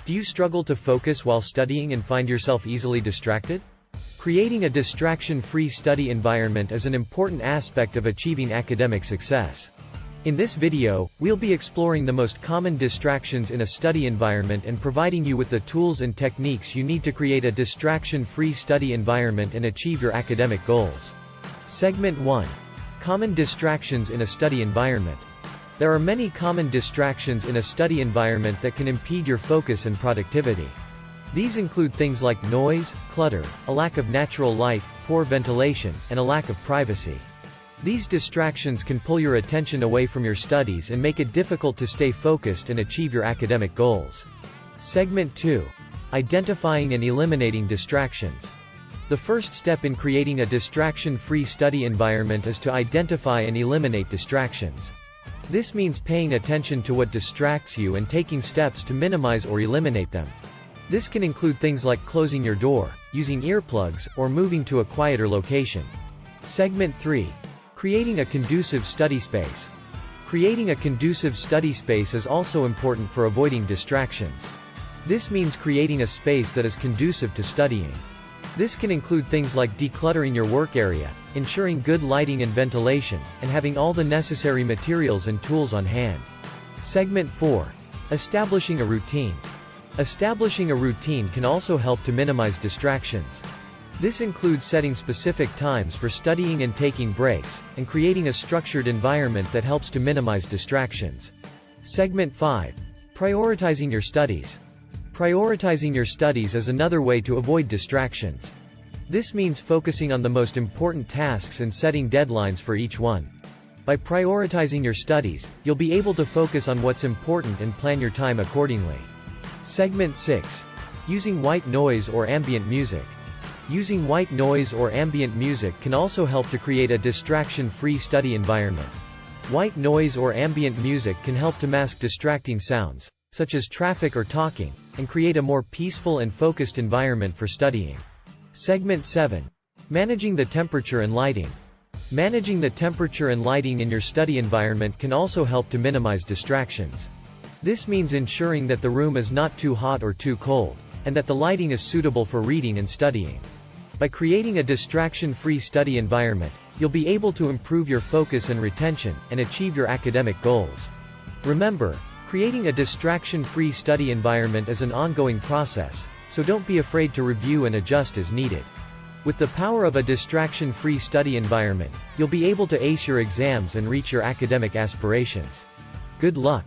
Do you struggle to focus while studying and find yourself easily distracted? Creating a distraction-free study environment is an important aspect of achieving academic success. In this video, we'll be exploring the most common distractions in a study environment and providing you with the tools and techniques you need to create a distraction-free study environment and achieve your academic goals. Segment 1. Common distractions in a study environment. There are many common distractions in a study environment that can impede your focus and productivity. These include things like noise, clutter, a lack of natural light, poor ventilation, and a lack of privacy. These distractions can pull your attention away from your studies and make it difficult to stay focused and achieve your academic goals. Segment 2. Identifying and eliminating distractions. The first step in creating a distraction-free study environment is to identify and eliminate distractions. This means paying attention to what distracts you and taking steps to minimize or eliminate them. This can include things like closing your door, using earplugs, or moving to a quieter location. Segment 3. Creating a conducive study space. Creating a conducive study space is also important for avoiding distractions. This means creating a space that is conducive to studying. This can include things like decluttering your work area, ensuring good lighting and ventilation, and having all the necessary materials and tools on hand. Segment 4. Establishing a routine. Establishing a routine can also help to minimize distractions. This includes setting specific times for studying and taking breaks, and creating a structured environment that helps to minimize distractions. Segment 5. Prioritizing your studies. Prioritizing your studies is another way to avoid distractions. This means focusing on the most important tasks and setting deadlines for each one. By prioritizing your studies, you'll be able to focus on what's important and plan your time accordingly. Segment 6. Using white noise or ambient music. Using white noise or ambient music can also help to create a distraction-free study environment. White noise or ambient music can help to mask distracting sounds, such as traffic or talking, and create a more peaceful and focused environment for studying. Segment 7. Managing the temperature and lighting. Managing the temperature and lighting in your study environment can also help to minimize distractions. This means ensuring that the room is not too hot or too cold, and that the lighting is suitable for reading and studying. By creating a distraction-free study environment, you'll be able to improve your focus and retention, and achieve your academic goals. Remember, creating a distraction-free study environment is an ongoing process, so don't be afraid to review and adjust as needed. With the power of a distraction-free study environment, you'll be able to ace your exams and reach your academic aspirations. Good luck!